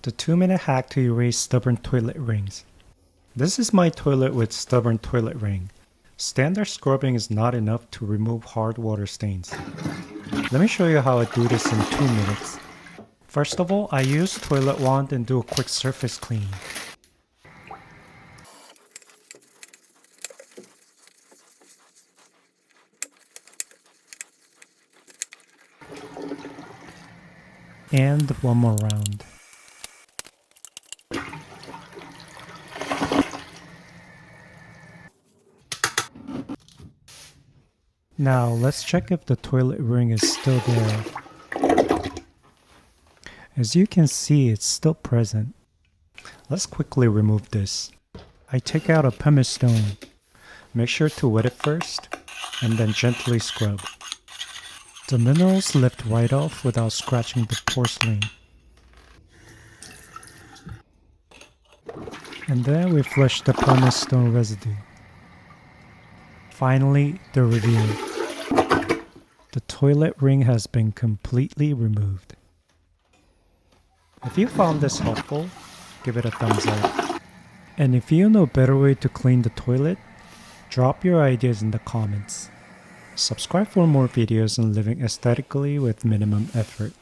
The 2-minute hack to erase stubborn toilet rings. This is my toilet with stubborn toilet ring. Standard scrubbing is not enough to remove hard water stains. Let me show you how I do this in 2 minutes. First of all, I use toilet wand and do a quick surface clean. And one more round. Now let's check if the toilet ring is still there. As you can see, it's still present. Let's quickly remove this. I take out a pumice stone. Make sure to wet it first and then gently scrub. The minerals lift right off without scratching the porcelain. And then we flush the pumice stone residue. Finally, the reveal. The toilet ring has been completely removed. If you found this helpful, give it a thumbs up. And if you know a better way to clean the toilet, drop your ideas in the comments. Subscribe for more videos on living aesthetically with minimum effort.